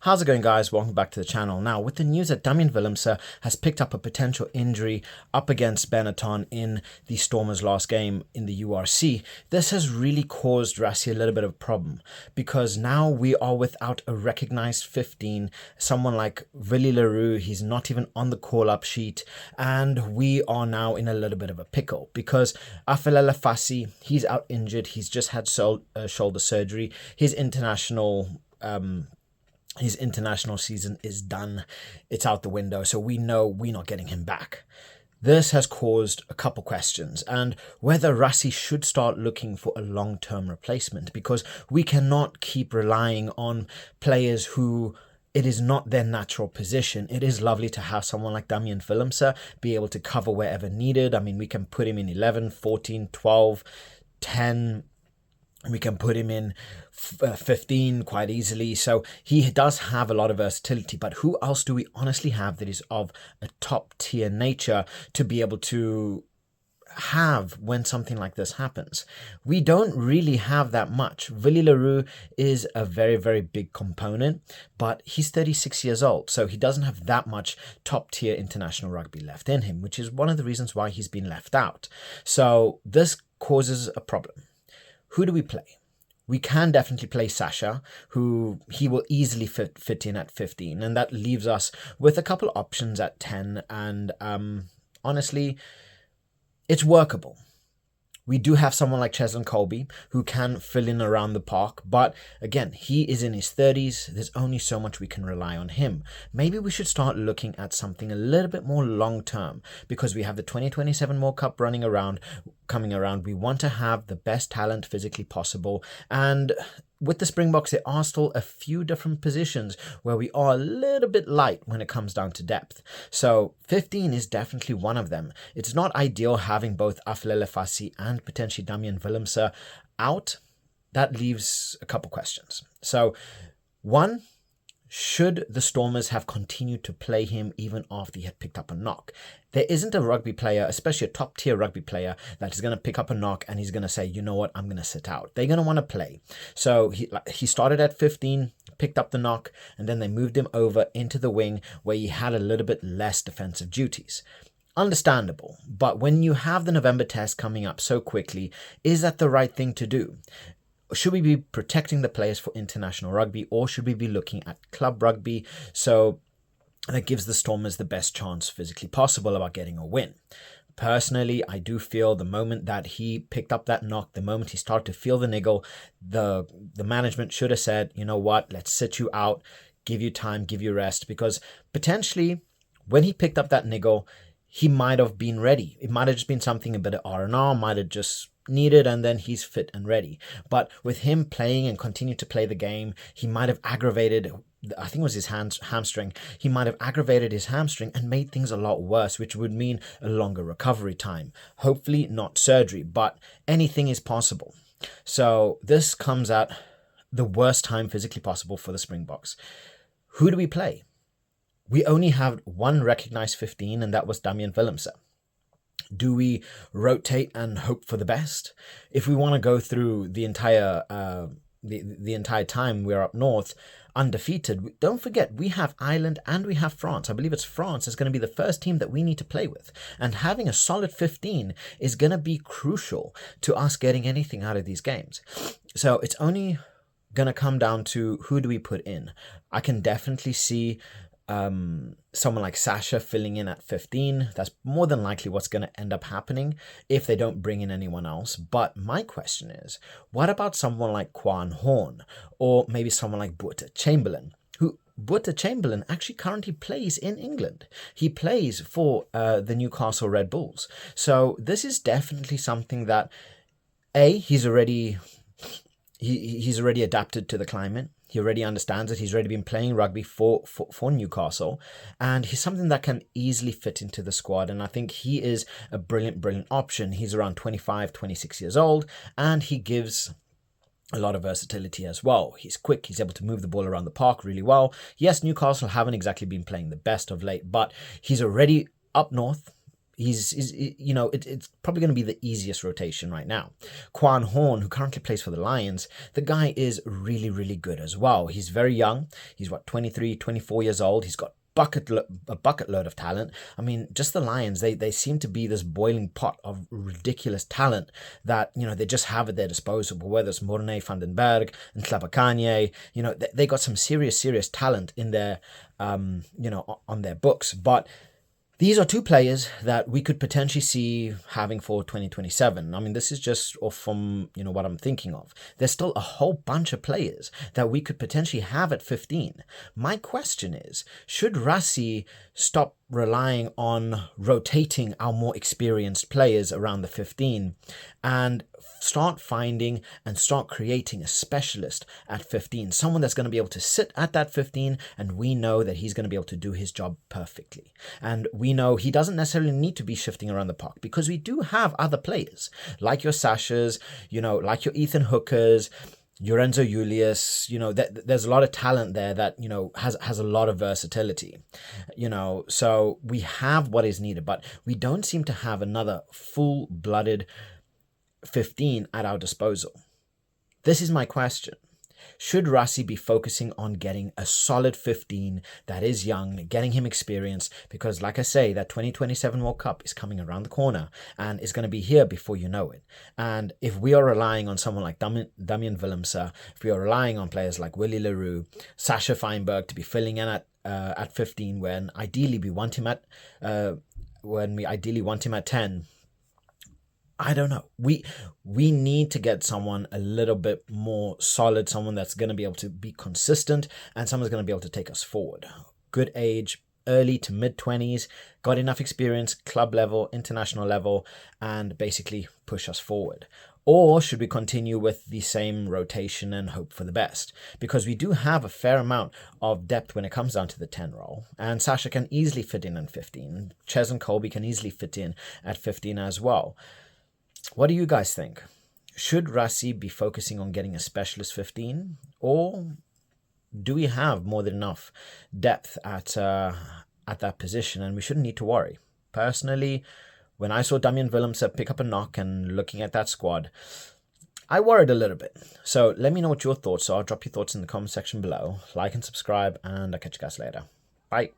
How's it going, guys? Welcome back to the channel. Now, with the news that Damian Willemse has picked up a potential injury up against Benetton in the Stormers' last game in the URC, this has really caused Rassie a little bit of a problem because now we are without a recognized 15, someone like Willie le Roux. He's not even on the call-up sheet, and we are now in a little bit of a pickle because Aphelele Fassi, he's out injured. He's just had shoulder surgery. His international season is done. It's out the window, so we know we're not getting him back. This has caused a couple questions, and whether Rassie should start looking for a long-term replacement, because we cannot keep relying on players who it is not their natural position. It is lovely to have someone like Damian Willemse be able to cover wherever needed. I mean, we can put him in 11, 14, 12, 10. We can put him in 15 quite easily. So he does have a lot of versatility, but who else do we honestly have that is of a top tier nature to be able to have when something like this happens? We don't really have that much. Willie le Roux is a very, very big component, but he's 36 years old, so he doesn't have that much top tier international rugby left in him, which is one of the reasons why he's been left out. So this causes a problem. Who do we play? We can definitely play Sasha, who he will easily fit in at 15, and that leaves us with a couple options at 10, and honestly, it's workable. We do have someone like Cheslin Colby who can fill in around the park, but again, he is in his 30s. There's only so much we can rely on him. Maybe we should start looking at something a little bit more long-term, because we have the 2027 World Cup coming around. We want to have the best talent physically possible, and with the Springboks, there are still a few different positions where we are a little bit light when it comes down to depth. So 15 is definitely one of them. It's not ideal having both Aphelele Fassi and potentially Damian Willemse out. That leaves a couple questions. So one, should the Stormers have continued to play him even after he had picked up a knock? There isn't a rugby player, especially a top-tier rugby player, that is going to pick up a knock and he's going to say, you know what, I'm going to sit out. They're going to want to play. So he started at 15, picked up the knock, and then they moved him over into the wing where he had a little bit less defensive duties. Understandable, but when you have the November test coming up so quickly, is that the right thing to do? Should we be protecting the players for international rugby, or should we be looking at club rugby so that gives the Stormers the best chance physically possible about getting a win? Personally, I do feel the moment that he picked up that knock, the moment he started to feel the niggle, the management should have said, you know what, let's sit you out, give you time, give you rest, because potentially when he picked up that niggle, he might have been ready. It might have just been something a bit of R&R, might have just needed, and then he's fit and ready. But with him playing and continue to play the game, he might have aggravated, I think it was his hamstring. He might have aggravated his hamstring and made things a lot worse, which would mean a longer recovery time. Hopefully not surgery, but anything is possible. So this comes at the worst time physically possible for the Springboks. Who do we play? We only have one recognized 15, and that was Damian Willemse. Do we rotate and hope for the best? If we want to go through the entire the entire time we're up north undefeated, don't forget we have Ireland and we have France. I believe it's France is going to be the first team that we need to play with, and having a solid 15 is going to be crucial to us getting anything out of these games. So it's only going to come down to who do we put in. I can definitely see someone like Sasha filling in at 15. That's more than likely what's going to end up happening if they don't bring in anyone else. But my question is, what about someone like Quan Horn, or maybe someone like Chamberlain, who Chamberlain actually currently plays in England. He plays for the Newcastle Red Bulls. So this is definitely something that he's already adapted to the climate. He already understands it. He's already been playing rugby for Newcastle, and he's something that can easily fit into the squad. And I think he is a brilliant option. He's around 25, 26 years old, and he gives a lot of versatility as well. He's quick. He's able to move the ball around the park really well. Yes, Newcastle haven't exactly been playing the best of late, but he's already up north. It's probably going to be the easiest rotation right now. Quan Horn, who currently plays for the Lions, the guy is really, really good as well. He's very young. He's 23, 24 years old. He's got a bucket load of talent. I mean, just the Lions, they seem to be this boiling pot of ridiculous talent that, they just have at their disposal, whether it's Morne van den Berg and Tlabakanye, they got some serious talent in their, on their books. But these are two players that we could potentially see having for 2027. I mean, this is just off from, what I'm thinking of. There's still a whole bunch of players that we could potentially have at 15. My question is, should Rassie stop relying on rotating our more experienced players around the 15 and start finding and start creating a specialist at 15, someone that's going to be able to sit at that 15, and we know that he's going to be able to do his job perfectly. And we know he doesn't necessarily need to be shifting around the park, because we do have other players like your Sashas, like your Ethan Hookers, your Enzo Julius, there's a lot of talent there that, has a lot of versatility, so we have what is needed, but we don't seem to have another full-blooded 15 at our disposal. This is my question. Should Rassie be focusing on getting a solid 15 that is young, getting him experience? Because like I say, that 2027 World Cup is coming around the corner and it's going to be here before you know it. And if we are relying on someone like Damian Willemse, if we are relying on players like Willie le Roux, Sasha Feinberg to be filling in at 15 when ideally we want him at 10, I don't know. We need to get someone a little bit more solid, someone that's going to be able to be consistent, and someone's going to be able to take us forward. Good age, early to mid-20s, got enough experience, club level, international level, and basically push us forward. Or should we continue with the same rotation and hope for the best? Because we do have a fair amount of depth when it comes down to the 10 role. And Sasha can easily fit in 15. Ches and Colby can easily fit in at 15 as well. What do you guys think? Should Rassie be focusing on getting a specialist 15? Or do we have more than enough depth at that position and we shouldn't need to worry? Personally, when I saw Damian Willemse pick up a knock and looking at that squad, I worried a little bit. So let me know what your thoughts are. Drop your thoughts in the comment section below. Like and subscribe, and I'll catch you guys later. Bye.